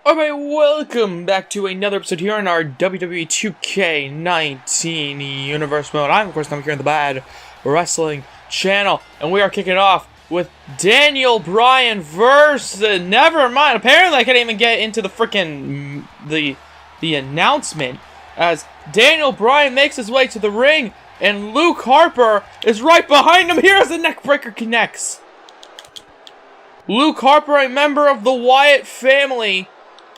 Alright, welcome back to another episode here on our WWE 2K19 Universe Mode. I'm here on the Bad Wrestling channel, and we are kicking off with Daniel Bryan versus... Never mind, apparently I can't even get into the freaking... the announcement, as Daniel Bryan makes his way to the ring, and Luke Harper is right behind him. Here as the neckbreaker connects. Luke Harper, a member of the Wyatt family,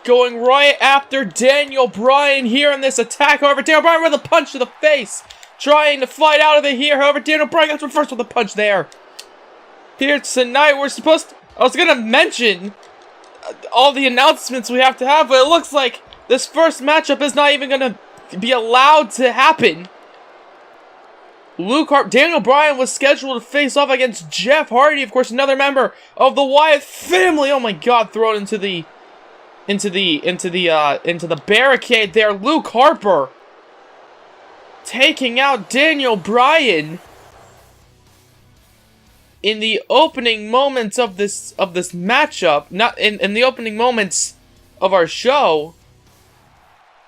going right after Daniel Bryan here in this attack. However, Daniel Bryan with a punch to the face, trying to fight out of it here. However, Daniel Bryan gets reversed with a punch there. Here tonight, I was gonna mention all the announcements we have to have, but it looks like this first matchup is not even gonna be allowed to happen. Daniel Bryan was scheduled to face off against Jeff Hardy, of course, another member of the Wyatt family. Oh my God, thrown into the barricade there. Luke Harper taking out Daniel Bryan in the opening moments of this matchup, not in the opening moments of our show.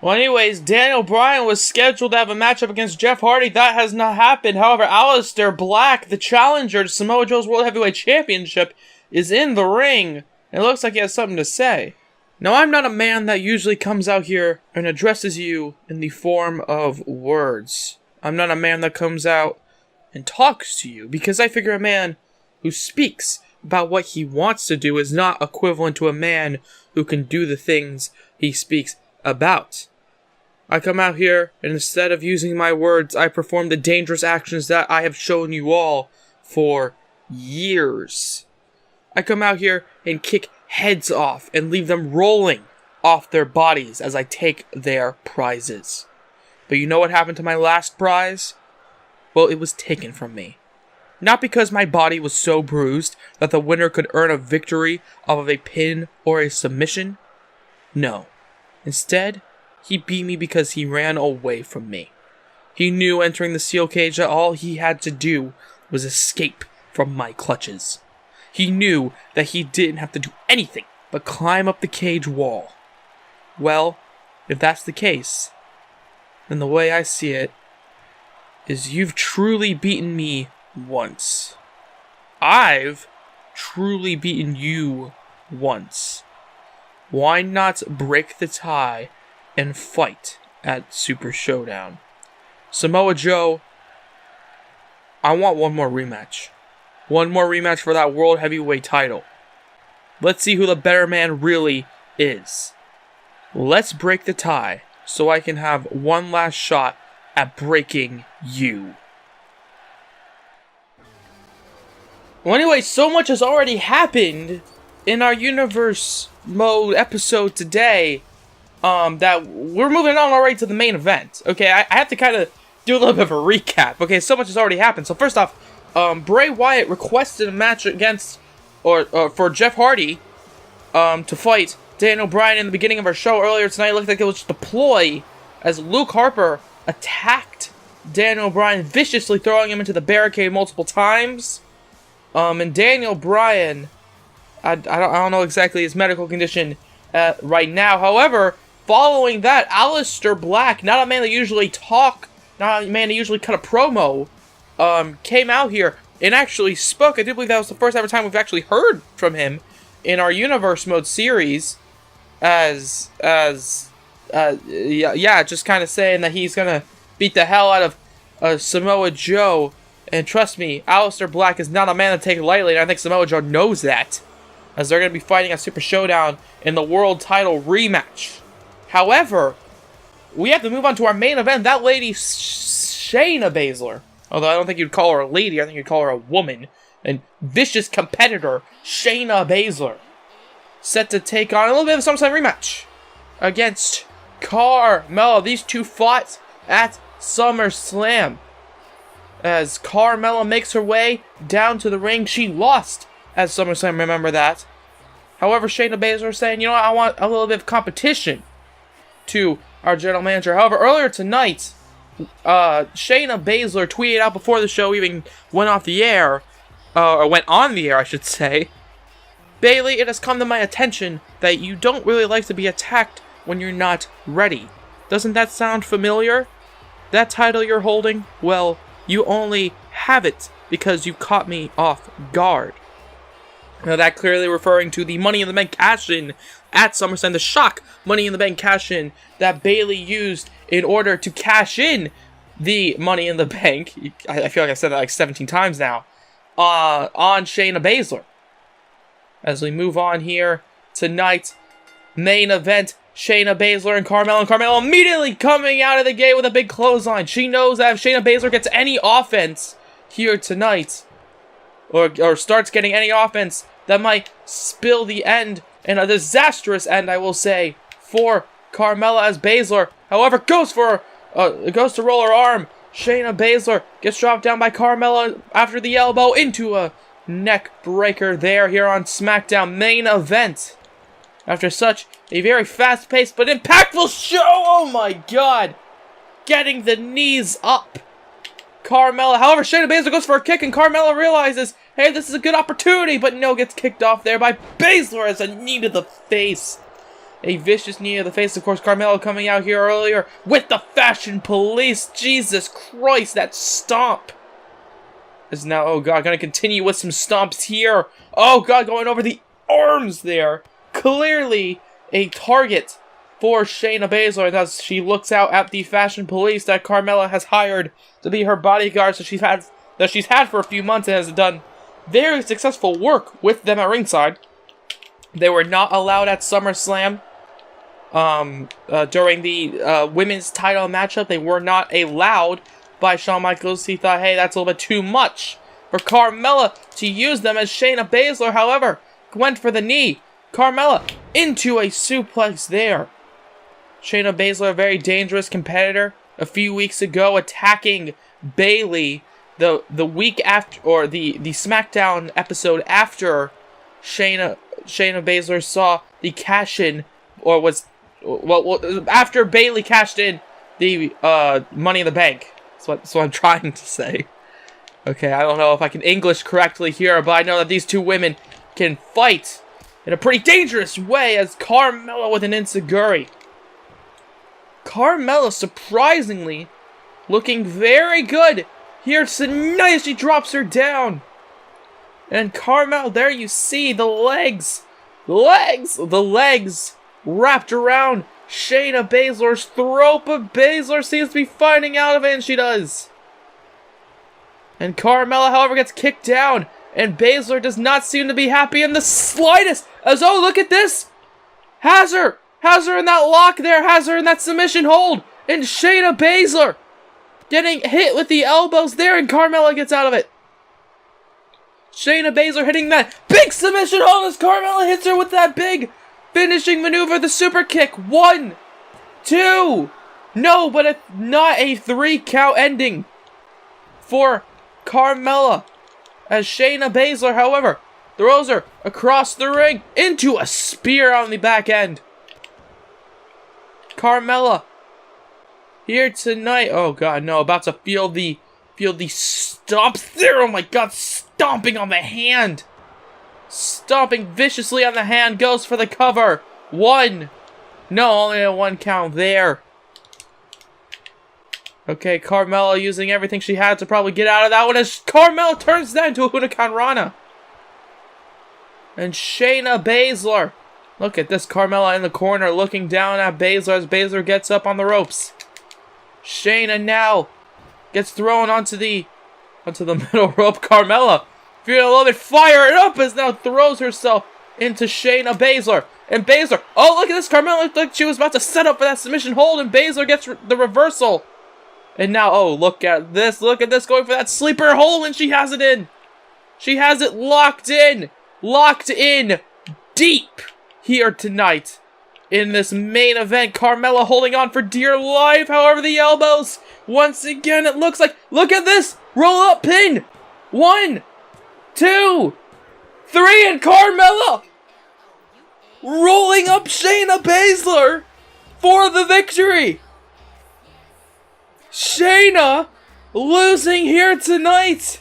Well, anyways, Daniel Bryan was scheduled to have a matchup against Jeff Hardy. That has not happened. However, Aleister Black, the challenger to Samoa Joe's World Heavyweight Championship, is in the ring. It looks like he has something to say. Now, I'm not a man that usually comes out here and addresses you in the form of words. I'm not a man that comes out and talks to you, because I figure a man who speaks about what he wants to do is not equivalent to a man who can do the things he speaks about. I come out here, and instead of using my words, I perform the dangerous actions that I have shown you all for years. I come out here and kick heads off and leave them rolling off their bodies as I take their prizes. But you know what happened to my last prize? Well, it was taken from me. Not because my body was so bruised that the winner could earn a victory off of a pin or a submission. No. Instead, he beat me because he ran away from me. He knew entering the steel cage that all he had to do was escape from my clutches. He knew that he didn't have to do anything but climb up the cage wall. Well, if that's the case, then the way I see it is you've truly beaten me once. I've truly beaten you once. Why not break the tie and fight at Super Showdown? Samoa Joe, I want one more rematch. One more rematch for that World Heavyweight title. Let's see who the better man really is. Let's break the tie so I can have one last shot at breaking you. Well, anyway, so much has already happened in our Universe Mode episode today that we're moving on already to the main event. Okay, I have to kind of do a little bit of a recap. Okay, so much has already happened. So first off, Bray Wyatt requested a match for Jeff Hardy to fight Daniel Bryan in the beginning of our show earlier tonight. It looked like it was just a ploy as Luke Harper attacked Daniel Bryan viciously, throwing him into the barricade multiple times. And Daniel Bryan, I don't know exactly his medical condition right now. However, following that, Aleister Black, not a man that usually cut a promo, came out here and actually spoke. I do believe that was the first ever time we've actually heard from him in our Universe Mode series, just kind of saying that he's gonna beat the hell out of Samoa Joe. And trust me, Aleister Black is not a man to take lightly, and I think Samoa Joe knows that, as they're gonna be fighting at Super Showdown in the World Title rematch. However, we have to move on to our main event. That lady, Shayna Baszler. Although I don't think you'd call her a lady, I think you'd call her a woman. And vicious competitor, Shayna Baszler, set to take on a little bit of a SummerSlam rematch against Carmella. These two fought at SummerSlam. As Carmella makes her way down to the ring, she lost at SummerSlam, remember that. However, Shayna Baszler saying, you know what, I want a little bit of competition to our general manager. However, earlier tonight, Shayna Baszler tweeted out before the show even went on the air, I should say, Bayley, it has come to my attention that you don't really like to be attacked when you're not ready. Doesn't that sound familiar? That title you're holding? Well, you only have it because you caught me off guard. Now that clearly referring to the Money in the Bank cash-in at SummerSlam, the shock Money in the Bank cash-in that Bayley used in order to cash in the Money in the Bank. I feel like I said that like 17 times now. On Shayna Baszler. As we move on here tonight, main event, Shayna Baszler and Carmella. And Carmella immediately coming out of the gate with a big clothesline. She knows that if Shayna Baszler gets any offense here tonight, or starts getting any offense, that might spill the end, and a disastrous end, I will say, for Carmella as Baszler. However, goes to roll her arm. Shayna Baszler gets dropped down by Carmella after the elbow into a neck breaker here on SmackDown main event. After such a very fast-paced but impactful show, oh my god, getting the knees up. Carmella, however, Shayna Baszler goes for a kick and Carmella realizes, hey, this is a good opportunity, but no, gets kicked off there by Baszler as a knee to the face. A vicious knee to the face. Of course, Carmella coming out here earlier with the Fashion Police. Jesus Christ, that stomp is now, oh god, gonna continue with some stomps here. Oh god, going over the arms there. Clearly a target for Shayna Baszler as she looks out at the Fashion Police that Carmella has hired to be her bodyguards that she's had for a few months and has done very successful work with them at ringside. They were not allowed at SummerSlam. During the women's title matchup, they were not allowed by Shawn Michaels. He thought, hey, that's a little bit too much for Carmella to use them, as Shayna Baszler, however, went for the knee. Carmella into a suplex there. Shayna Baszler, a very dangerous competitor, a few weeks ago attacking Bayley the week after, or the SmackDown episode after Shayna Baszler saw the cash-in, or was, well, after Bayley cashed in the Money in the Bank. That's what I'm trying to say. Okay, I don't know if I can English correctly here, but I know that these two women can fight in a pretty dangerous way, as Carmella with an enziguri. Carmella, surprisingly, looking very good here tonight as she drops her down. And Carmella, there you see the legs wrapped around Shayna Baszler's throat, but Baszler seems to be finding out of it, and she does. And Carmella, however, gets kicked down, and Baszler does not seem to be happy in the slightest, as, oh, look at this! Has her in that lock there, has her in that submission hold, and Shayna Baszler getting hit with the elbows there, and Carmella gets out of it. Shayna Baszler hitting that big submission hold as Carmella hits her with that big finishing maneuver, the super kick. 1, 2, no, but it's not a 3 count ending for Carmella, as Shayna Baszler, however, throws her across the ring into a spear on the back end. Carmella here tonight, oh god, no, about to feel the stomps there. Oh my god, stomping on the hand. Stomping viciously on the hand, goes for the cover. 1. No, only a 1 count there. Okay, Carmella using everything she had to probably get out of that one, as Carmella turns that into a Huracan Rana. And Shayna Baszler, look at this, Carmella in the corner looking down at Baszler as Baszler gets up on the ropes. Shayna now gets thrown onto the middle rope. Carmella feeling a little bit fired up as now throws herself into Shayna Baszler. And Baszler, oh, look at this, Carmella looked like she was about to set up for that submission hold, and Baszler gets the reversal. And now, oh, look at this, going for that sleeper hold, and she has it in. She has it locked in deep here tonight in this main event. Carmella holding on for dear life, however, the elbows, once again, it looks like, look at this, roll up pin. 1, 2, 3, and Carmella rolling up Shayna Baszler for the victory. Shayna losing here tonight.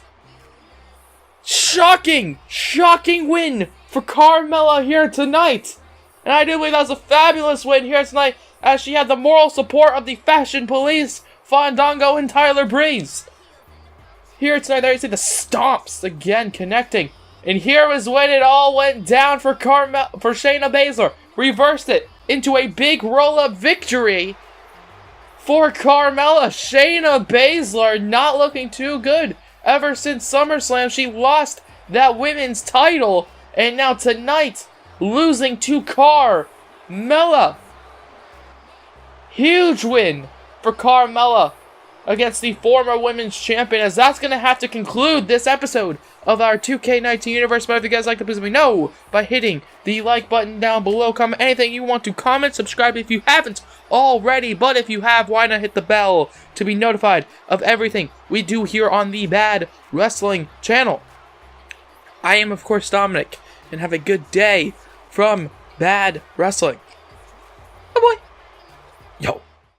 Shocking win for Carmella here tonight. And I do believe that was a fabulous win here tonight, as she had the moral support of the Fashion Police, Fandango, and Tyler Breeze. Here tonight, there you see the stomps again connecting. And here was when it all went down for Shayna Baszler. Reversed it into a big roll-up victory for Carmella. Shayna Baszler not looking too good ever since SummerSlam. She lost that women's title, and now tonight, losing to Carmella. Huge win for Carmella against the former women's champion, as that's going to have to conclude this episode of our 2K19 universe. But if you guys like it, please let me know by hitting the like button down below. Comment anything you want to comment. Subscribe if you haven't already. But if you have, why not hit the bell to be notified of everything we do here on the Bad Wrestling channel. I am, of course, Dominic, and have a good day from Bad Wrestling.